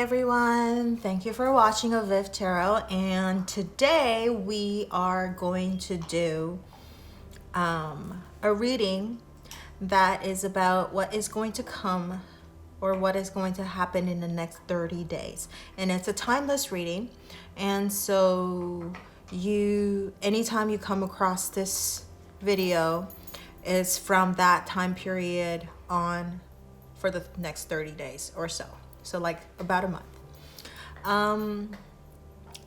everyone, thank you for watching avivTarot, and today we are going to do a reading that is about what is going to come or what is going to happen in the next 30 days. And it's a timeless reading, and so anytime you come across this video, is from that time period on for the next 30 days or so. So like about a month.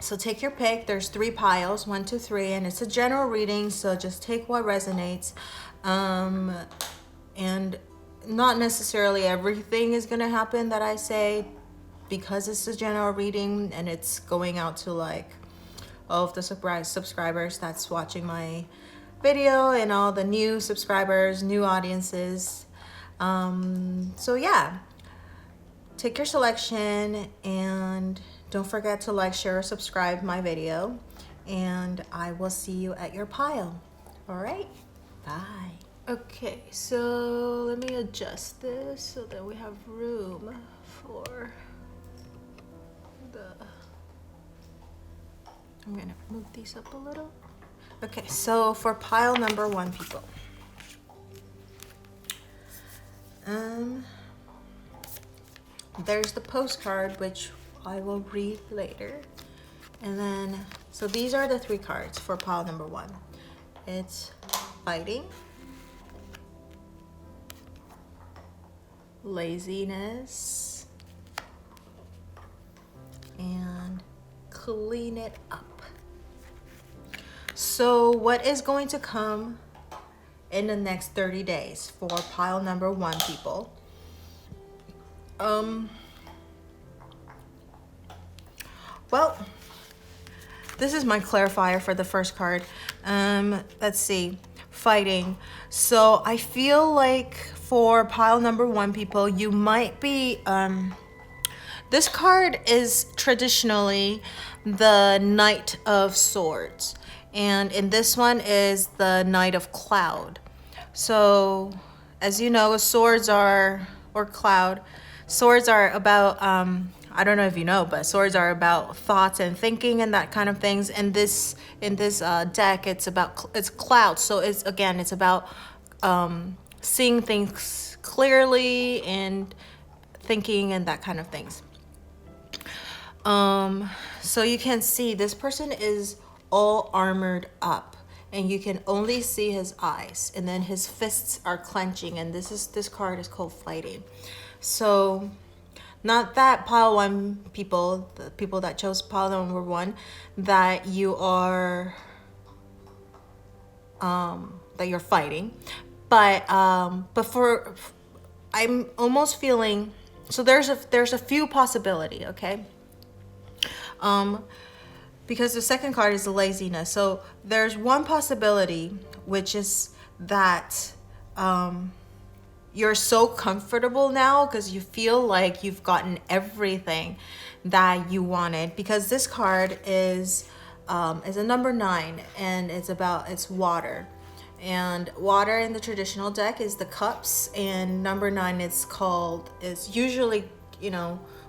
So take your pick. There's 3 piles, 1, 2, 3, and it's a general reading. So just take what resonates. And not necessarily everything is gonna happen that I say, because it's a general reading and it's going out to like all of the subscribers that's watching my video and all the new subscribers, new audiences. So yeah. Take your selection and don't forget to like, share, or subscribe my video, and I will see you at your pile. All right, bye. Okay, so let me adjust this so that we have room for I'm gonna move these up a little. Okay, so for pile number 1, people. There's the postcard, which I will read later. And then, so these are the 3 cards for pile number 1. It's fighting, laziness, and clean it up. So what is going to come in the next 30 days for pile number 1, people? Well, this is my clarifier for the first card. Let's see, fighting. So I feel like for pile number 1, people, you might be, this card is traditionally the Knight of Swords. And in this one is the Knight of Cloud. So as you know, swords are about, I don't know if you know, but swords are about thoughts and thinking and that kind of things. And in this deck, it's clouds. So it's about seeing things clearly and thinking and that kind of things. So you can see this person is all armored up, and you can only see his eyes, and then his fists are clenching, and this card is called fighting. So not that pile 1 people, the people that chose pile number 1, that you are that you're fighting, but for I'm almost feeling, so there's a few possibility, okay? Because the second card is the laziness. So there's one possibility, which is that you're so comfortable now because you feel like you've gotten everything that you wanted. Because this card is a number 9, and it's water. And water in the traditional deck is the cups, and number 9 is usually,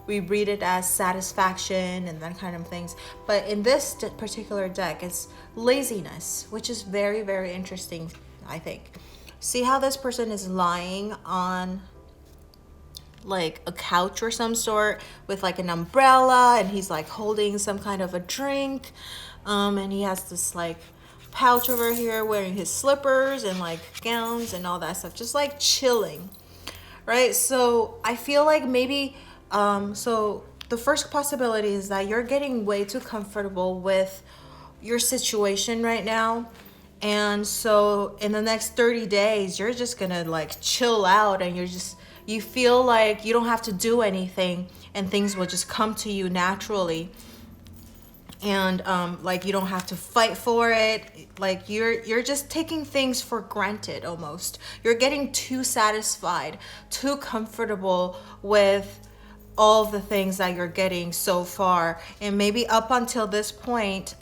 we read it as satisfaction and that kind of things. But in this particular deck, it's laziness, which is very, very interesting, I think. See how this person is lying on like a couch or some sort with like an umbrella, and he's like holding some kind of a drink. And he has this like pouch over here wearing his slippers and like gowns and all that stuff, just like chilling, right? So I feel like maybe, so the first possibility is that you're getting way too comfortable with your situation right now. And so in the next 30 days, you're just gonna like chill out, and you feel like you don't have to do anything, and things will just come to you naturally. And like you don't have to fight for it. Like you're just taking things for granted almost. You're getting too satisfied, too comfortable with all of the things that you're getting so far. And maybe up until this point,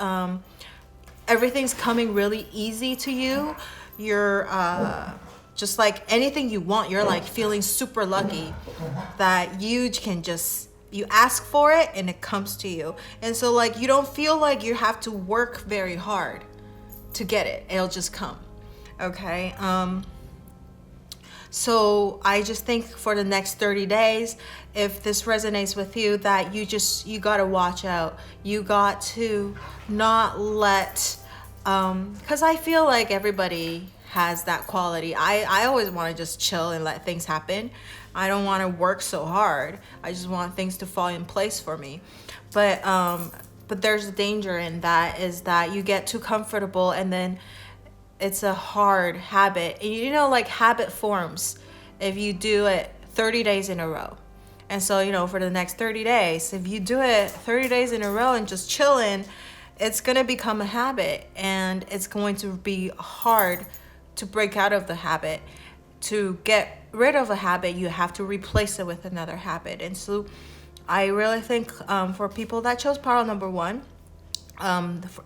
everything's coming really easy to you. You're just like anything you want, you're like feeling super lucky that you can just You ask for it and it comes to you. And so like you don't feel like you have to work very hard to get it. It'll just come. Okay. So I just think for the next 30 days, if this resonates with you, that you got to watch out. You got to not let, because I feel like everybody has that quality. I always want to just chill and let things happen. I don't want to work so hard. I just want things to fall in place for me. But there's a danger in that, is that you get too comfortable and then it's a hard habit. And you know, like habit forms if you do it 30 days in a row. And so, you know, for the next 30 days, if you do it 30 days in a row and just chilling, it's going to become a habit, and it's going to be hard to break out of the habit. To get rid of a habit, you have to replace it with another habit. And so I really think for people that chose pile number 1,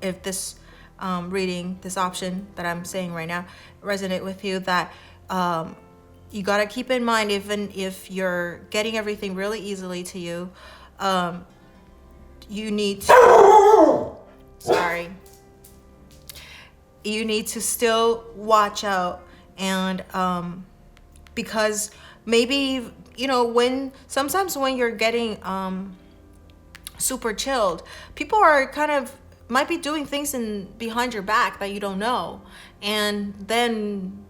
if this reading, this option that I'm saying right now resonate with you, that you got to keep in mind, even if you're getting everything really easily to you, you need to you need to still watch out. And because maybe, you know, sometimes when you're getting super chilled, people are might be doing things behind your back that you don't know, and then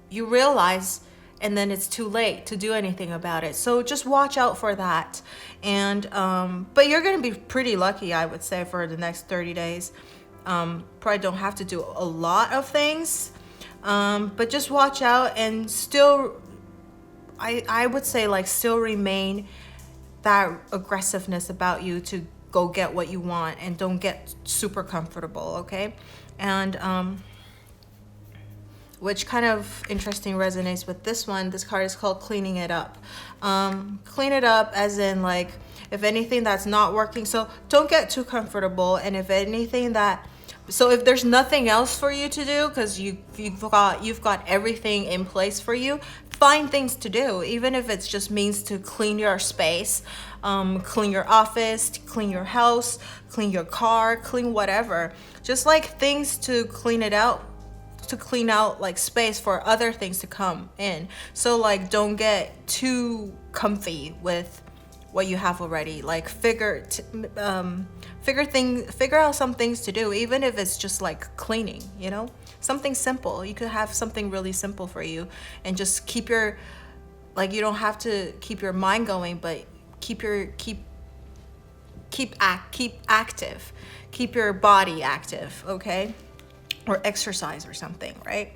you realize, and then it's too late to do anything about it. So just watch out for that. And but you're gonna be pretty lucky, I would say, for the next 30 days. Probably don't have to do a lot of things, but just watch out, and still, I would say, like, still remain that aggressiveness about you to go get what you want, and don't get super comfortable, okay? And which kind of interesting resonates with this one. This card is called Cleaning It Up. Clean it up as in, like, if anything that's not working, so don't get too comfortable. And if anything so if there's nothing else for you to do, because you've got everything in place for you, find things to do, even if it's just means to clean your space, clean your office, clean your house, clean your car, clean whatever. Just like things to clean it out, to clean out like space for other things to come in. So like, don't get too comfy with what you have already. Like figure out some things to do, even if it's just like cleaning, you know, something simple. You could have something really simple for you, and just keep you don't have to keep your mind going, but keep active, keep your body active, okay? Or exercise or something, right?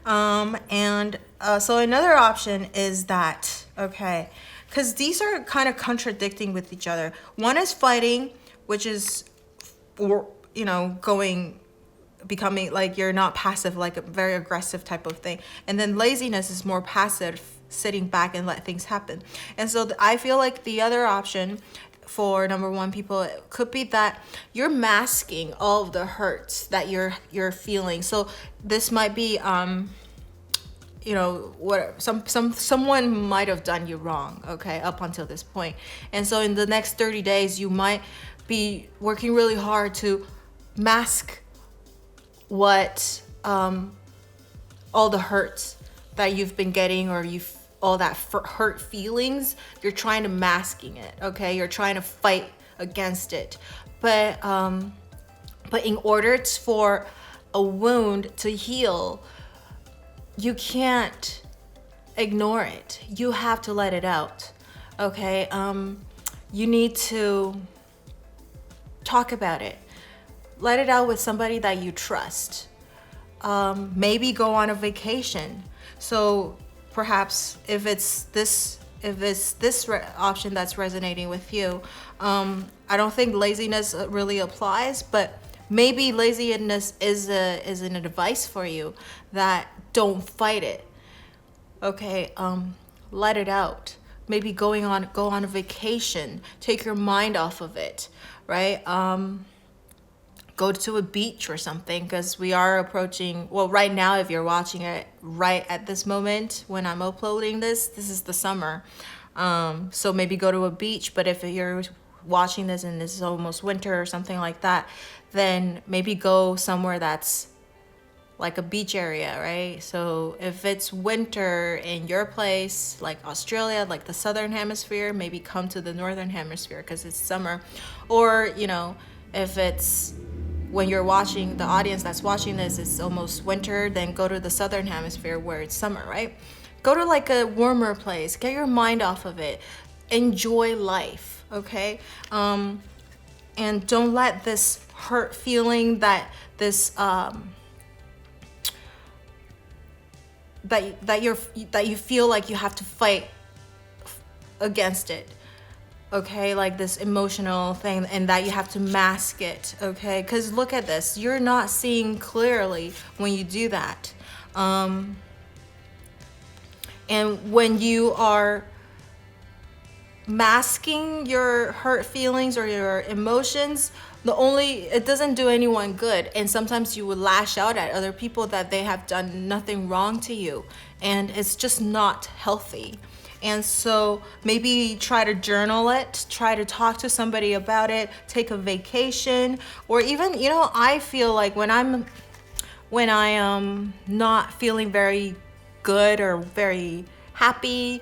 So another option is that, okay, because these are kind of contradicting with each other. One is fighting, which is, you know, becoming like you're not passive, like a very aggressive type of thing. And then laziness is more passive, sitting back and let things happen. And so I feel like the other option for number 1 people, it could be that you're masking all of the hurts that you're feeling. So this might be you know, what someone might have done you wrong, okay, up until this point. And so in the next 30 days, you might be working really hard to mask what all the hurts that you've been getting, or all that hurt feelings, you're trying to masking it, okay? You're trying to fight against it. But in order for a wound to heal, you can't ignore it. You have to let it out, okay? You need to talk about it. Let it out with somebody that you trust. Maybe go on a vacation. So perhaps if it's this option that's resonating with you, I don't think laziness really applies, but maybe laziness is an advice for you, that don't fight it. Okay, let it out. Maybe go on a vacation, take your mind off of it, right? Go to a beach or something, because we are approaching, well, right now, if you're watching it right at this moment when I'm uploading this is the summer. So maybe go to a beach, but if you're watching this and it's almost winter or something like that, then maybe go somewhere that's like a beach area, right? So if it's winter in your place, like Australia, like the southern hemisphere, maybe come to the northern hemisphere because it's summer. Or, you know, if it's when you're watching, the audience that's watching this is almost winter, then go to the southern hemisphere where it's summer, right? Go to like a warmer place, get your mind off of it, enjoy life, okay? And don't let this hurt feeling that you feel like you have to fight against it, okay? Like this emotional thing, and that you have to mask it, okay? Because look at this, you're not seeing clearly when you do that. And when you are masking your hurt feelings or your emotions, it doesn't do anyone good. And sometimes you would lash out at other people that they have done nothing wrong to you, and it's just not healthy. And so maybe try to journal it, try to talk to somebody about it, take a vacation, or even, you know, I feel like when I am not feeling very good or very happy,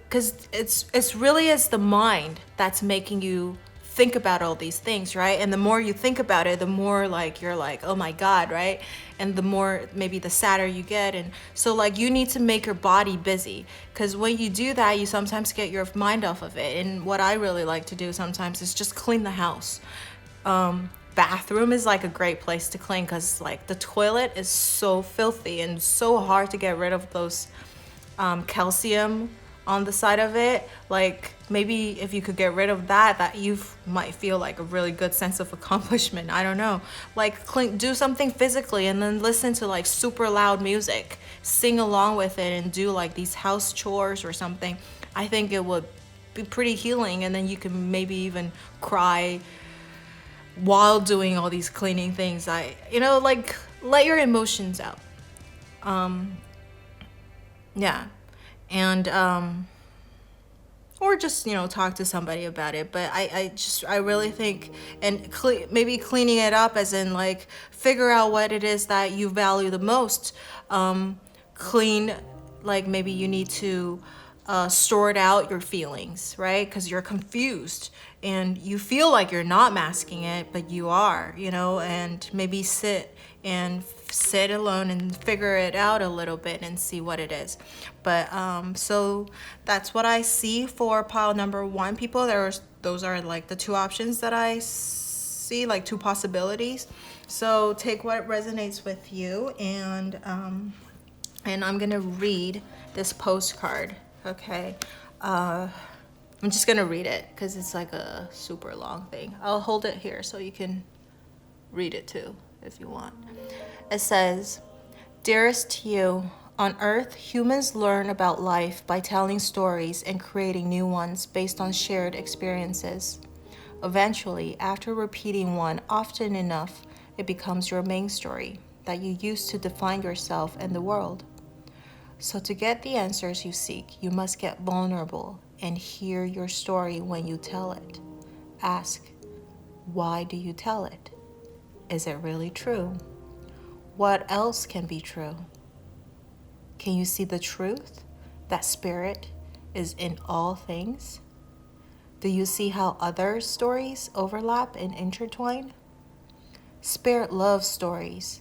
because it's really is the mind that's making you think about all these things, right? And the more you think about it, the more like you're like, oh my God, right? And the more maybe the sadder you get. And so like you need to make your body busy, because when you do that, you sometimes get your mind off of it. And what I really like to do sometimes is just clean the house. Bathroom is like a great place to clean, because like the toilet is so filthy and so hard to get rid of those calcium on the side of it. Like maybe if you could get rid of that you might feel like a really good sense of accomplishment. I don't know, like do something physically, and then listen to like super loud music, sing along with it, and do like these house chores or something. I think it would be pretty healing, and then you can maybe even cry while doing all these cleaning things. Like let your emotions out. Yeah. And or just, you know, talk to somebody about it. But I really think, and maybe cleaning it up as in like figure out what it is that you value the most. Clean, like maybe you need to sort out your feelings, right? Because you're confused and you feel like you're not masking it, but you are, you know. And maybe sit alone and figure it out a little bit and see what it is. But so that's what I see for pile number 1, people. Those are like the 2 options that I see, like 2 possibilities. So take what resonates with you, and I'm gonna read this postcard. Okay, I'm just gonna read it because it's like a super long thing. I'll hold it here so you can read it too if you want. It says, "Dearest you, on Earth, humans learn about life by telling stories and creating new ones based on shared experiences. Eventually, after repeating one often enough, it becomes your main story that you use to define yourself and the world. So to get the answers you seek, you must get vulnerable and hear your story when you tell it. Ask, why do you tell it? Is it really true? What else can be true? Can you see the truth? That spirit is in all things? Do you see how other stories overlap and intertwine? Spirit loves stories,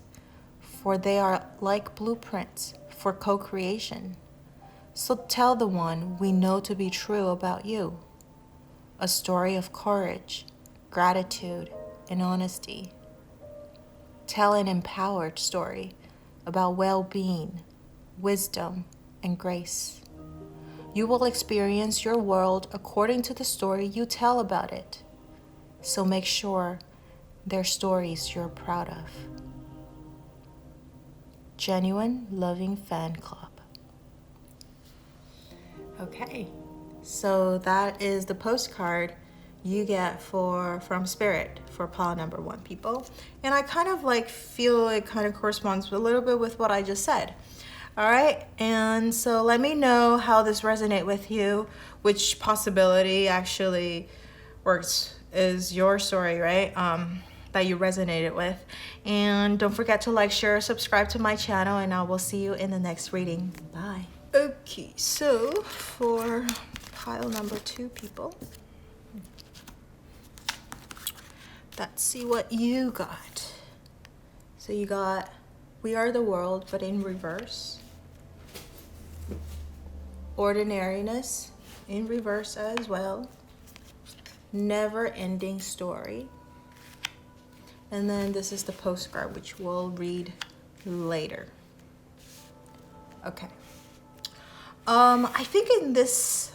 for they are like blueprints for co-creation. So tell the one we know to be true about you. A story of courage, gratitude, and honesty. Tell an empowered story about well-being, wisdom, and grace. You will experience your world according to the story you tell about it. So make sure they're stories you're proud of. Genuine Loving Fan Club." Okay, so that is the postcard you get from Spirit for pile number 1, people. And I kind of like feel it kind of corresponds a little bit with what I just said. All right, and so let me know how this resonates with you, which possibility actually works is your story, right? That you resonated with. And don't forget to like, share, subscribe to my channel, and I will see you in the next reading. Bye. Okay, so for pile number 2 people, let's see what you got. So you got We Are the World, but in reverse. Ordinariness in reverse as well. Never-ending story. And then this is the postcard, which we'll read later. Okay. I think in this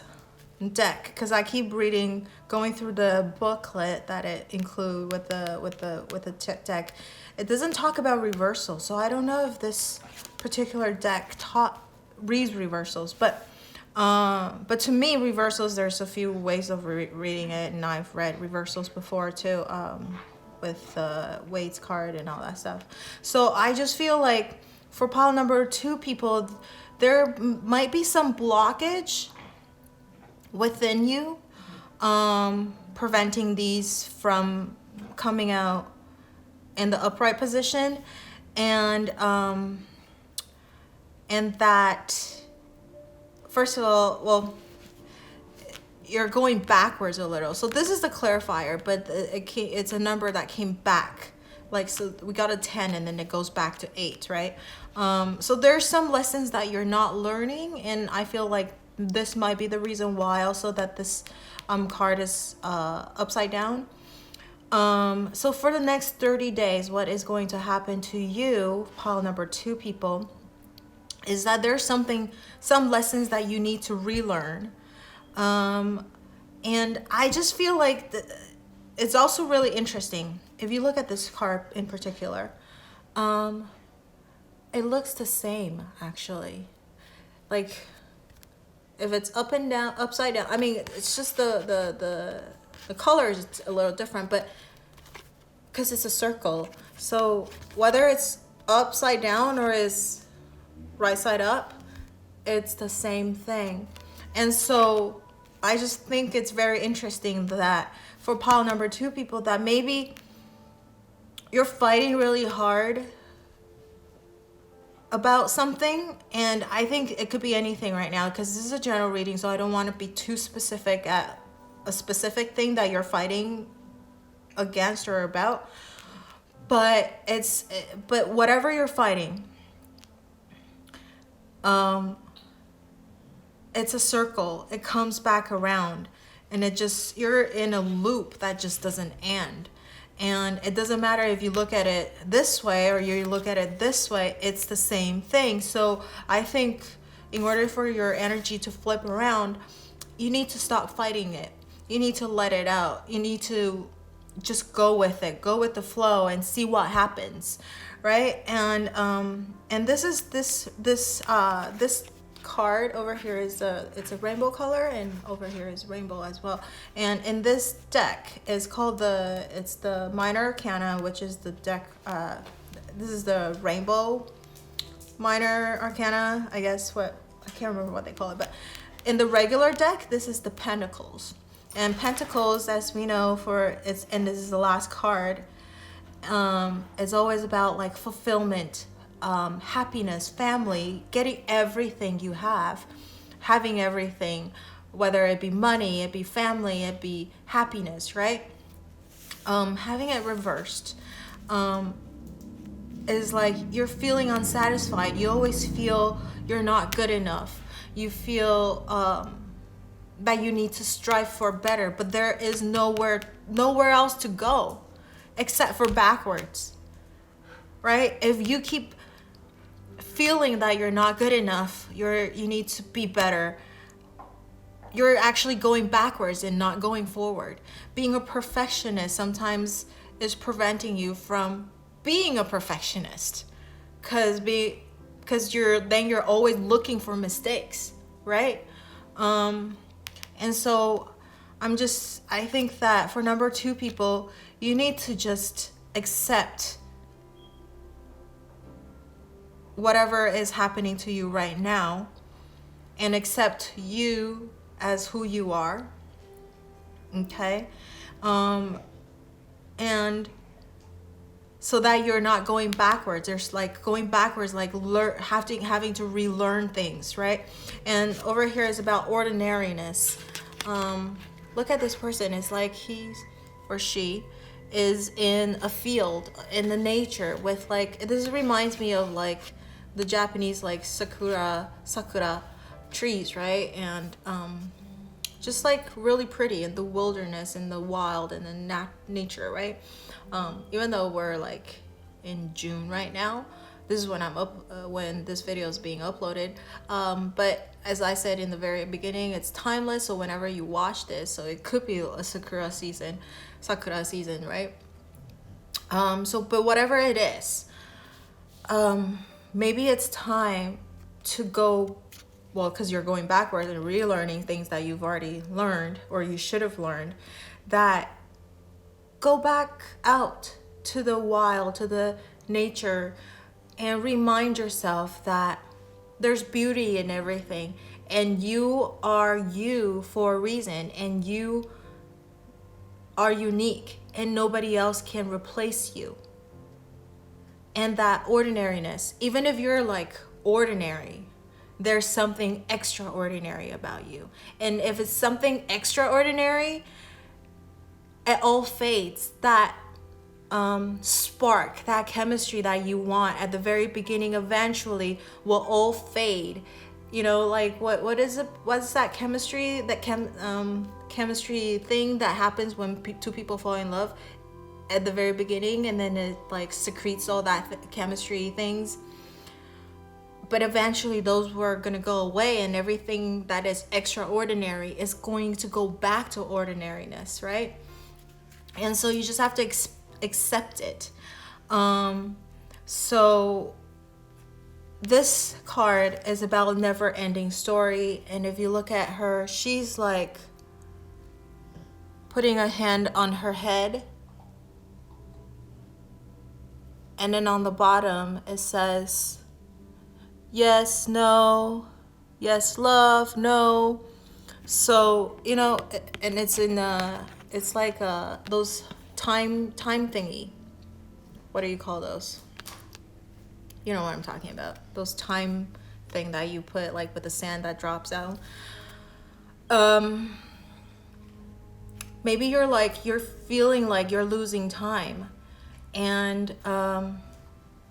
deck, because I keep reading, going through the booklet that it include with the deck, it doesn't talk about reversal. So I don't know if this particular deck reads reversals, but to me, reversals, there's a few ways of reading it, and I've read reversals before too, with Wade's card and all that stuff. So I just feel like for pile number 2 people, there might be some blockage within you, preventing these from coming out in the upright position, and that, first of all, well, you're going backwards a little. So this is the clarifier, but it's a number that came back. Like, so we got a 10 and then it goes back to 8, right? So there's some lessons that you're not learning, and I feel like this might be the reason why also that this card is upside down. So for the next 30 days, what is going to happen to you, pile number 2 people, is that there's some lessons that you need to relearn. And I just feel like it's also really interesting. If you look at this card in particular, it looks the same actually. Like if it's up and down, upside down, I mean, it's just the color is a little different, but because it's a circle. So whether it's upside down or is right side up, it's the same thing. And so I just think it's very interesting that for pile number 2 people, that maybe you're fighting really hard about something, and I think it could be anything right now, because this is a general reading, so I don't want to be too specific at a specific thing that you're fighting against or about, but whatever you're fighting, it's a circle. It comes back around, and you're in a loop that just doesn't end. And it doesn't matter if you look at it this way or you look at it this way, it's the same thing. So I think in order for your energy to flip around, you need to stop fighting it. You need to let it out. You need to just go with it, go with the flow, and see what happens, right? And this card over here is it's a rainbow color, and over here is rainbow as well. And in this deck is called it's the Minor Arcana, which is the deck. This is the Rainbow Minor Arcana, I guess. I can't remember what they call it, but in the regular deck, this is the Pentacles. And Pentacles, as we know, and this is the last card, it's always about like fulfillment, happiness, family, getting everything you have, having everything, whether it be money, it be family, it be happiness, right? Having it reversed is like you're feeling unsatisfied. You always feel you're not good enough. You feel that you need to strive for better, but there is nowhere else to go except for backwards, right? If you keep feeling that you're not good enough, you need to be better, you're actually going backwards and not going forward. Being a perfectionist sometimes is preventing you from being a perfectionist, because you're always looking for mistakes, right? And so I think that for number 2 people, you need to just accept whatever is happening to you right now and accept you as who you are. Okay? And so that you're not going backwards. There's like going backwards, like having to relearn things, right? And over here is about ordinariness. Look at this person. It's like he or she is in a field in the nature with like, this reminds me of like the Japanese like sakura trees, right? And just like really pretty in the wilderness, in the wild, in the nature, right? Even though we're like in June right now, this is when when this video is being uploaded. But as I said in the very beginning, it's timeless. So whenever you watch this, so it could be a sakura season, right? But whatever it is, maybe it's time to go, well, because you're going backwards and relearning things that you've already learned or you should have learned, that go back out to the wild, to the nature, and remind yourself that there's beauty in everything, and you are you for a reason, and you are unique, and nobody else can replace you. And that ordinariness, even if you're like ordinary, there's something extraordinary about you. And if it's something extraordinary, it all fades. That spark, that chemistry that you want at the very beginning eventually will all fade. You know, like what's that chemistry, that chemistry thing that happens when two people fall in love at the very beginning, and then it like secretes all that chemistry things. But eventually those were going to go away, and everything that is extraordinary is going to go back to ordinariness, right? And so you just have to accept it. So this card is about a never-ending story. And if you look at her, she's like putting a hand on her head. And then on the bottom, it says, yes, no, yes, love, no. So, you know, and it's in it's like those time thingy. What do you call those? You know what I'm talking about. Those time thing that you put like with the sand that drops out. Maybe you're feeling like you're losing time, and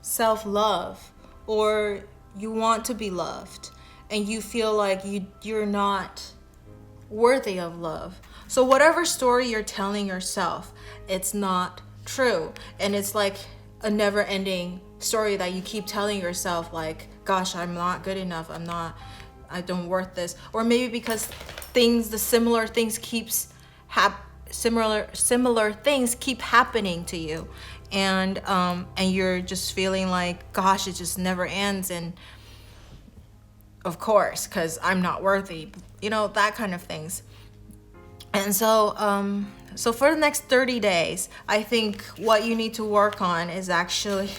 self-love, or you want to be loved and you feel like you're not worthy of love. So whatever story you're telling yourself, it's not true. And it's like a never-ending story that you keep telling yourself, like, gosh, I'm not good enough, I don't worth this. Or maybe because similar things keep happening to you, and you're just feeling like, gosh, it just never ends, and of course, because I'm not worthy, you know, that kind of things. And so so for the next 30 days, I think what you need to work on is actually,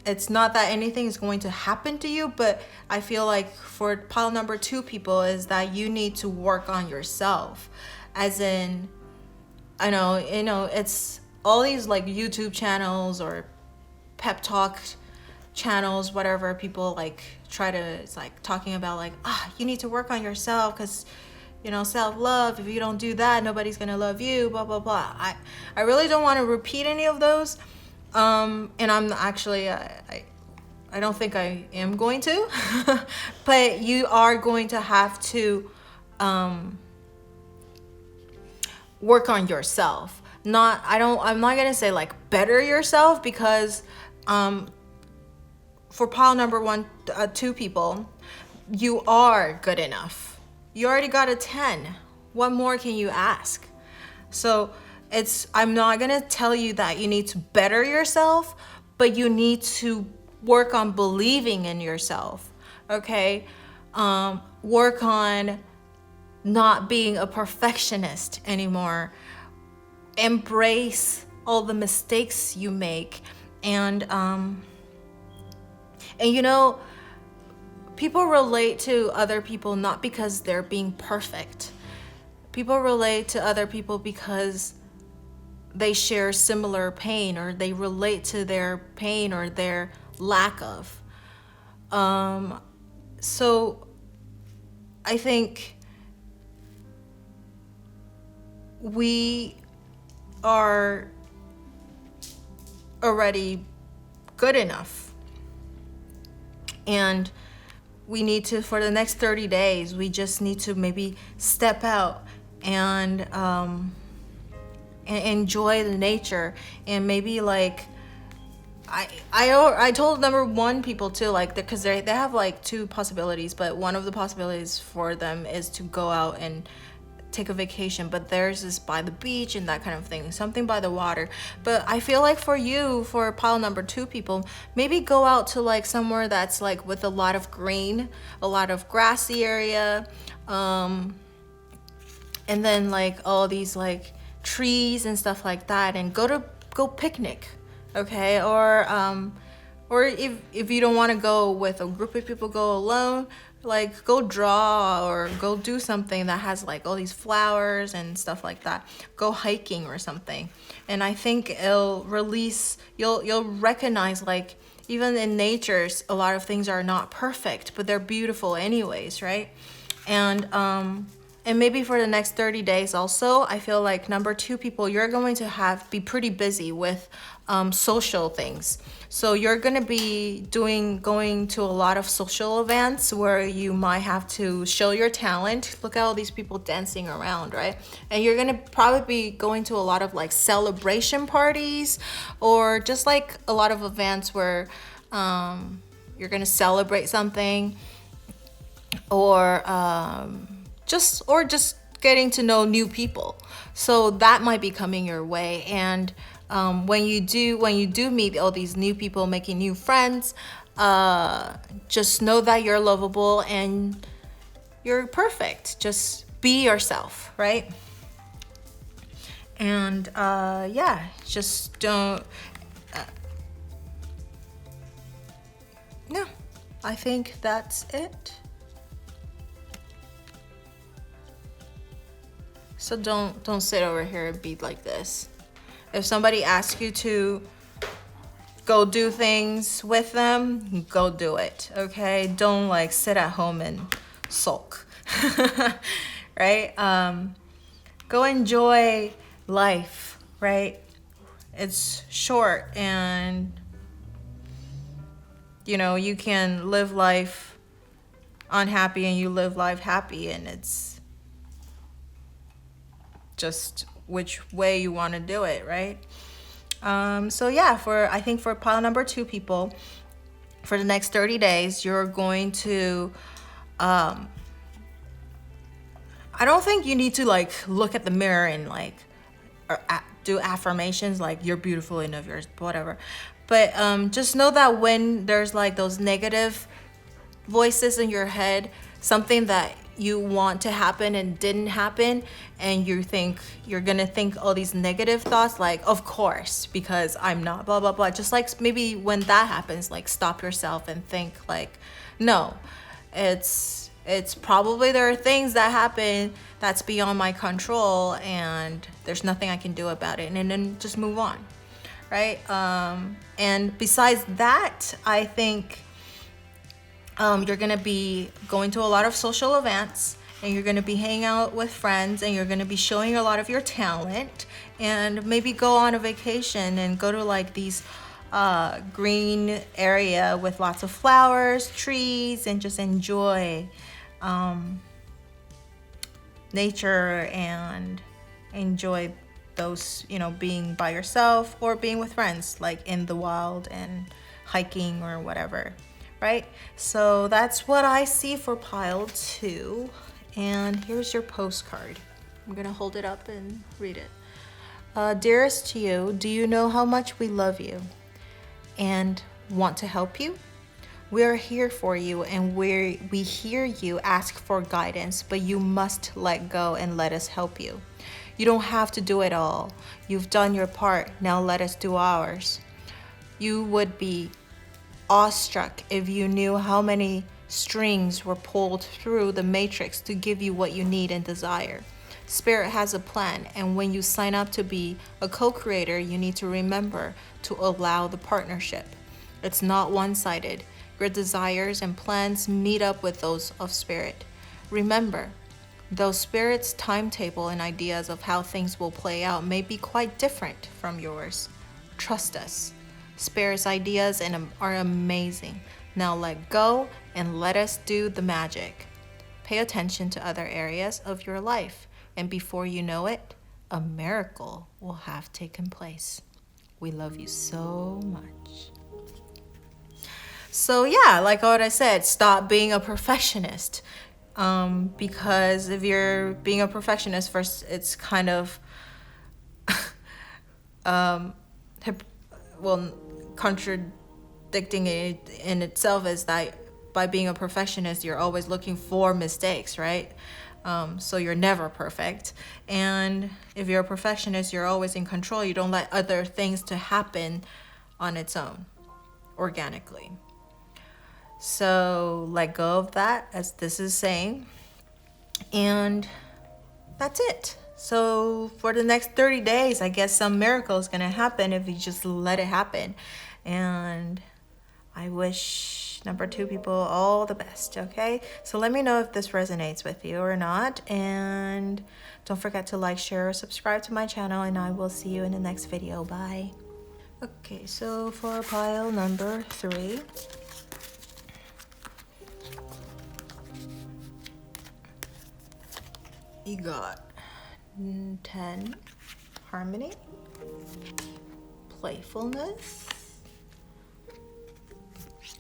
it's not that anything is going to happen to you, but I feel like for pile number 2 people is that you need to work on yourself. As in, I know, you know, it's all these like YouTube channels or pep talk channels, whatever, people like try to, it's like talking about like, you need to work on yourself because, you know, self-love, if you don't do that, nobody's gonna love you, blah blah blah. I really don't want to repeat any of those, and I'm actually I don't think I am going to but you are going to have to work on yourself. I'm not gonna say like better yourself, because for pile number 2 people, you are good enough. You already got a 10. What more can you ask? So I'm not gonna tell you that you need to better yourself, but you need to work on believing in yourself, okay? Work on not being a perfectionist anymore. Embrace all the mistakes you make, and And you know, people relate to other people not because they're being perfect. People relate to other people because they share similar pain, or they relate to their pain or their lack of. So I think we are already good enough, and we need to, for the next 30 days, we just need to maybe step out and enjoy the nature. And maybe like I told number one people too, like, because they have like two possibilities, but one of the possibilities for them is to go out and take a vacation, but theirs is by the beach and that kind of thing, something by the water. But I feel like for you, for pile number two people, maybe go out to like somewhere that's like with a lot of green, a lot of grassy area, and then like all these like trees and stuff like that, and go picnic, okay? Or if you don't want to go with a group of people, go alone. Like go draw or go do something that has like all these flowers and stuff like that. Go hiking or something. And I think it'll release, you'll recognize, like, even in nature, a lot of things are not perfect, but they're beautiful anyways, right? And maybe for the next 30 days also, I feel like number two people, you're going to be pretty busy with social things. So you're gonna be going to a lot of social events where you might have to show your talent. Look at all these people dancing around, right? And you're gonna probably be going to a lot of like celebration parties, or just like a lot of events where you're gonna celebrate something, or just getting to know new people. So that might be coming your way. And when you do meet all these new people, making new friends, just know that you're lovable and you're perfect. Just be yourself, right? And just don't. No, I think that's it. So don't sit over here and be like this. If somebody asks you to go do things with them, go do it, okay? Don't like sit at home and sulk, right? Go enjoy life, right? It's short, and you know, you can live life unhappy and you live life happy, and it's just which way you want to do it, right? So yeah, I think for pile number two people, for the next 30 days, you're going to, I don't think you need to like look at the mirror and like do affirmations like you're beautiful enough, you're whatever. But just know that when there's like those negative voices in your head, something that you want to happen and didn't happen, and you're gonna think all these negative thoughts like, of course, because I'm not blah blah blah. Just like maybe when that happens, like stop yourself and think like, no, it's probably there are things that happen that's beyond my control, and there's nothing I can do about it, and then just move on, right? And besides that, I think you're gonna be going to a lot of social events, and you're gonna be hanging out with friends, and you're gonna be showing a lot of your talent, and maybe go on a vacation and go to like these green area with lots of flowers, trees, and just enjoy nature and enjoy those, you know, being by yourself or being with friends, like in the wild and hiking or whatever. Right? So that's what I see for pile two. And here's your postcard. I'm gonna hold it up and read it. Dearest to you, do you know how much we love you and want to help you? We are here for you, and we hear you ask for guidance, but you must let go and let us help you. You don't have to do it all. You've done your part. Now let us do ours. You would be awestruck if you knew how many strings were pulled through the matrix to give you what you need and desire. Spirit has a plan, and when you sign up to be a co-creator, you need to remember to allow the partnership. It's not one-sided. Your desires and plans meet up with those of Spirit. Remember, though Spirit's timetable and ideas of how things will play out may be quite different from yours, trust us. Spirit's ideas are amazing. Now let go and let us do the magic. Pay attention to other areas of your life, and before you know it, a miracle will have taken place. We love you so much. So yeah, like what I said, stop being a perfectionist. Because if you're being a perfectionist, first it's kind of contradicting it in itself is that by being a perfectionist, you're always looking for mistakes, right? So you're never perfect. And if you're a perfectionist, you're always in control. You don't let other things to happen on its own, organically. So let go of that, as this is saying. And that's it. So for the next 30 days, I guess some miracle is going to happen if you just let it happen. And I wish number 2 people all the best, okay? So let me know if this resonates with you or not. And don't forget to like, share, or subscribe to my channel. And I will see you in the next video. Bye. Okay, so for pile number 3. You got 10, harmony, playfulness,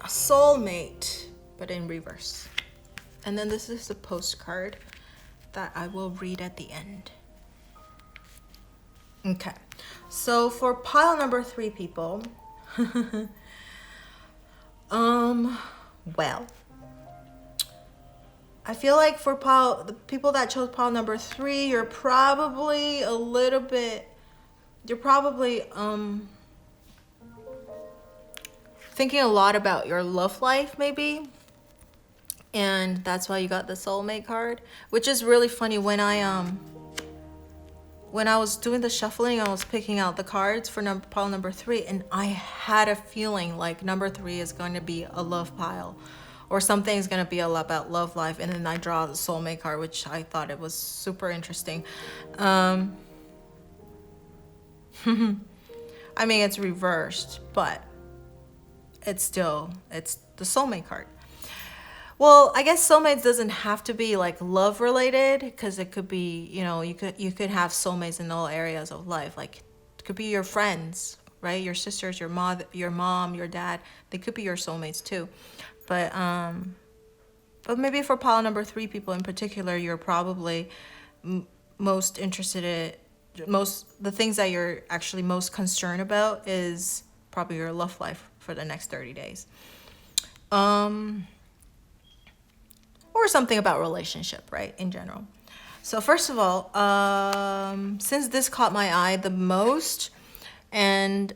a soulmate, but in reverse. And then this is the postcard that I will read at the end. Okay, so for pile number 3 people, well, I feel like for the people that chose pile number 3, you're probably thinking a lot about your love life, maybe. And that's why you got the soulmate card, which is really funny. When I was doing the shuffling, I was picking out the cards for pile number 3, and I had a feeling like number 3 is going to be a love pile, or something's going to be a lot about love life. And then I draw the soulmate card, which I thought it was super interesting. I mean, it's reversed, but it's the soulmate card. Well, I guess soulmates doesn't have to be like love related, because it could be, you could have soulmates in all areas of life. Like it could be your friends, right? Your sisters, your mom, your dad. They could be your soulmates too. But maybe for pile number 3 people in particular, you're probably most interested the things that you're actually most concerned about is probably your love life for the next 30 days. Or something about relationship, right, in general. So first of all, since this caught my eye the most, and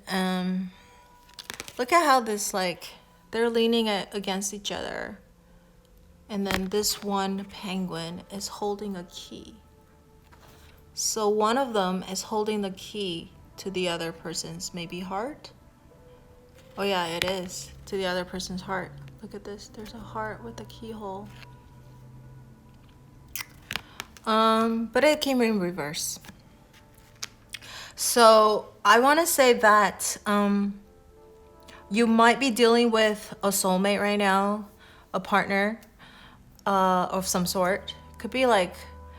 look at how this, like, they're leaning against each other. And then this one penguin is holding a key. So one of them is holding the key to the other person's maybe heart. Oh yeah, it is. To the other person's heart. Look at this. There's a heart with a keyhole. But it came in reverse. So I want to say that you might be dealing with a soulmate right now, a partner of some sort. Could be like,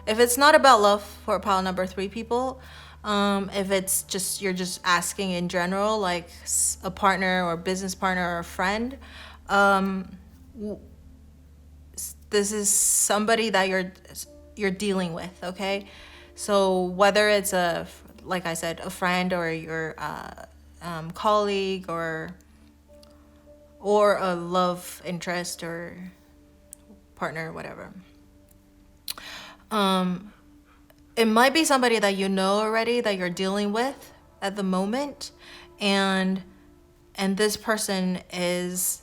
if it's not about love for pile number 3 people, if it's just, you're just asking in general, like a partner or business partner or a friend, this is somebody that you're dealing with, okay? So whether it's like I said, a friend or your colleague or a love interest or partner, whatever. It might be somebody that you know already that you're dealing with at the moment, and And this person is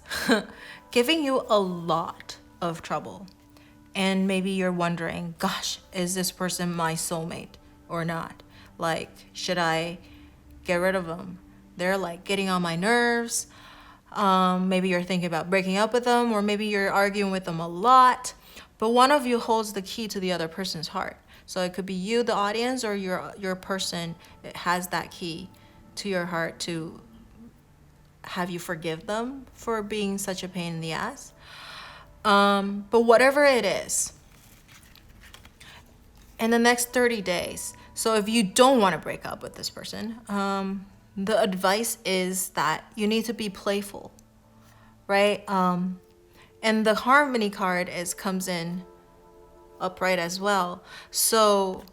giving you a lot of trouble. And maybe you're wondering, gosh, is this person my soulmate or not? Like, should I get rid of them? They're like getting on my nerves. Maybe you're thinking about breaking up with them, or maybe you're arguing with them a lot. But one of you holds the key to the other person's heart. So it could be you, the audience, or your person has that key to your heart to have you forgive them for being such a pain in the ass. But whatever it is, in the next 30 days, so if you don't want to break up with this person, the advice is that you need to be playful, right? And the harmony card comes in upright as well. So,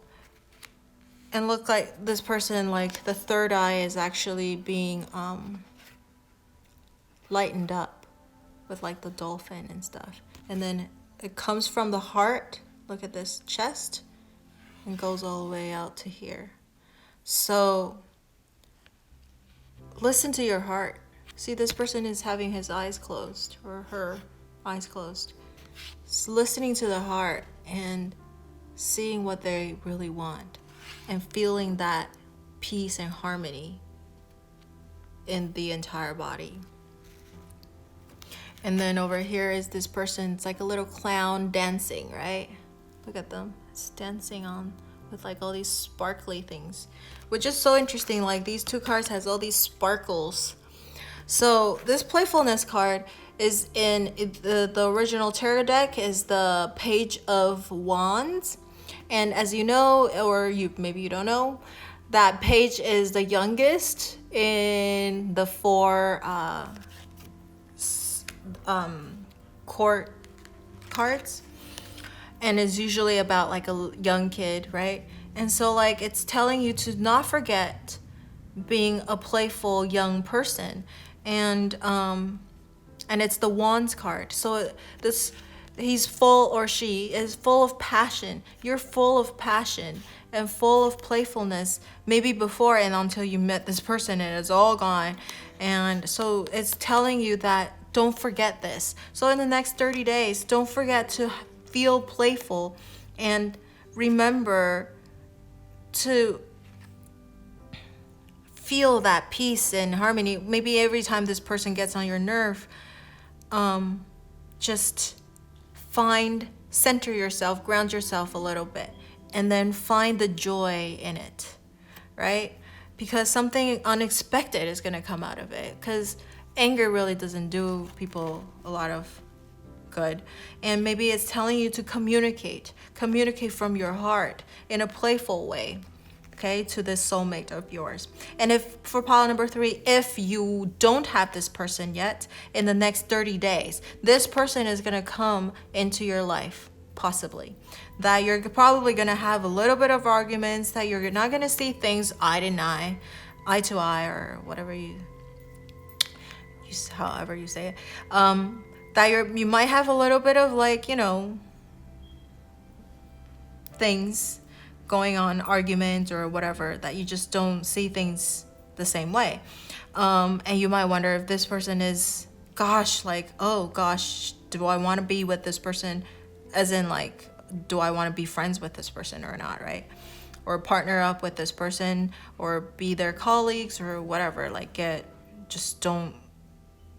and look like this person, like the third eye is actually being lightened up with like the dolphin and stuff. And then it comes from the heart, look at this chest, and goes all the way out to here. So listen to your heart. See, this person is having his eyes closed, or her eyes closed. It's listening to the heart and seeing what they really want and feeling that peace and harmony in the entire body. And then over here is this person, it's like a little clown dancing, right? Look at them. It's dancing on with like all these sparkly things, which is so interesting. Like these two cards has all these sparkles. So this playfulness card is in the original tarot deck is the Page of Wands. And as you know, or maybe you don't know, that page is the youngest in the four court cards, and is usually about like a young kid, right? And so like it's telling you to not forget being a playful young person, and it's the Wands card. So he's full, or she is full of passion. You're full of passion and full of playfulness, maybe before and until you met this person and it's all gone. And so it's telling you that don't forget this. So in the next 30 days, don't forget to feel playful and remember to feel that peace and harmony. Maybe every time this person gets on your nerve, just center yourself, ground yourself a little bit, and then find the joy in it, right? Because something unexpected is going to come out of it, because anger really doesn't do people a lot of good. And maybe it's telling you to communicate from your heart in a playful way, okay, to this soulmate of yours. And if for pile number 3, if you don't have this person yet, in the next 30 days, this person is going to come into your life, possibly. That you're probably going to have a little bit of arguments, that you're not going to see things eye to eye, or whatever however you say it. That you might have a little bit of like, things going on, arguments or whatever, that you just don't see things the same way. And you might wonder if this person is, do I want to be with this person? As in like, do I want to be friends with this person or not, right? Or partner up with this person, or be their colleagues or whatever, just don't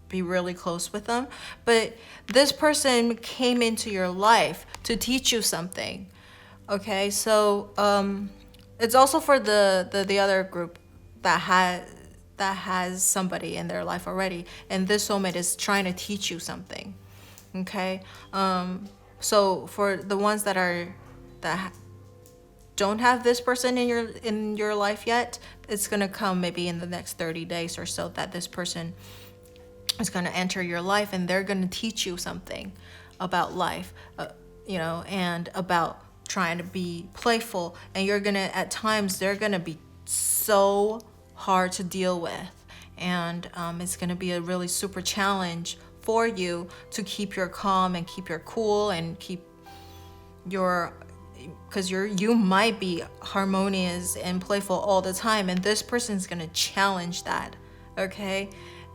be really close with them. But this person came into your life to teach you something. Okay, so it's also for the other group that has somebody in their life already, and this soulmate is trying to teach you something. Okay, so for the ones that don't have this person in your life yet, it's gonna come maybe in the next 30 days or so, that this person is gonna enter your life, and they're gonna teach you something about life, and about trying to be playful. And at times they're gonna be so hard to deal with, and it's gonna be a really super challenge for you to keep your calm and keep your cool and keep your, because you might be harmonious and playful all the time, and this person's gonna challenge that, okay?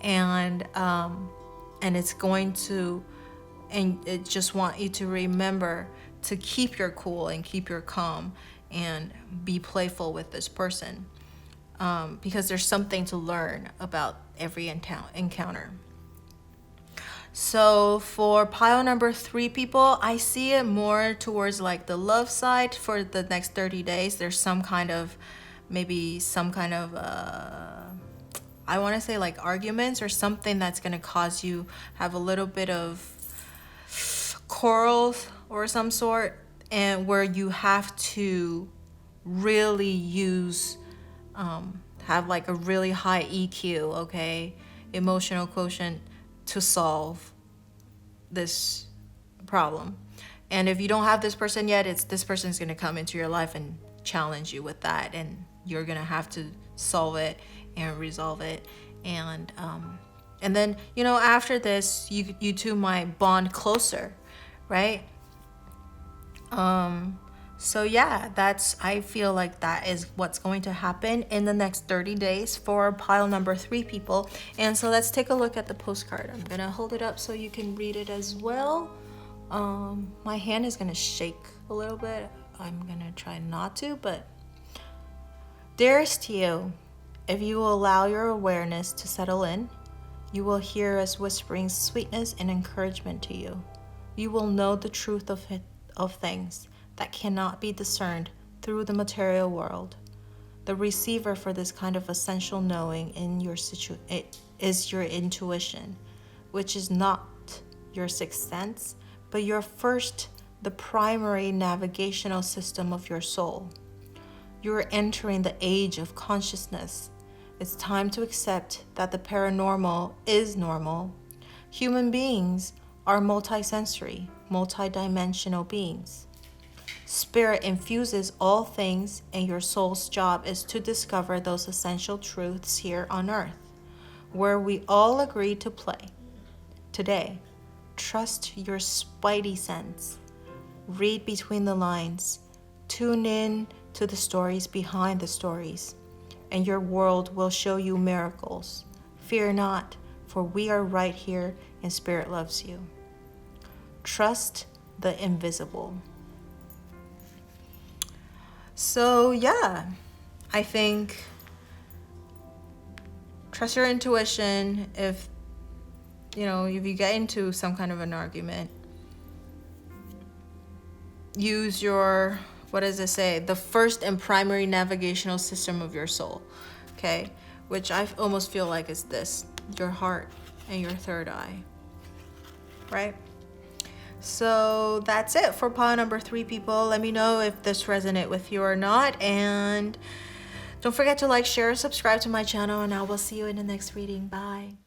and it's going to, and it just want you to remember to keep your cool and keep your calm and be playful with this person, because there's something to learn about every encounter. So for pile number 3 people, I see it more towards like the love side for the next 30 days. There's some kind of, maybe some kind of, I want to say like arguments or something that's going to cause you have a little bit of quarrels or some sort, and where you have to really use, have like a really high EQ, okay, emotional quotient, to solve this problem. And if you don't have this person yet, this person's going to come into your life and challenge you with that, and you're going to have to solve it and resolve it. And then, you know, after this, you two might bond closer, right? So yeah, I feel like that is what's going to happen in the next 30 days for pile number 3 people. And so let's take a look at the postcard. I'm gonna hold it up so you can read it as well. My hand is gonna shake a little bit. I'm gonna try not to, but dearest you, if you will allow your awareness to settle in, you will hear us whispering sweetness and encouragement to you. You will know the truth of things that cannot be discerned through the material world. The receiver for this kind of essential knowing in your is your intuition, which is not your sixth sense, but the primary navigational system of your soul. You are entering the age of consciousness. It's time to accept that the paranormal is normal. Human beings are multisensory, multidimensional beings. Spirit infuses all things, and your soul's job is to discover those essential truths here on earth, where we all agree to play. Today, trust your spidey sense. Read between the lines. Tune in to the stories behind the stories, and your world will show you miracles. Fear not, for we are right here, and Spirit loves you. Trust the invisible. So yeah, I think trust your intuition. If you get into some kind of an argument, use your, what does it say? The first and primary navigational system of your soul, okay? Which I almost feel like is this, your heart and your third eye, right? So that's it for pile number 3 people. Let me know if this resonates with you or not. And don't forget to like, share, and subscribe to my channel. And I will see you in the next reading. Bye.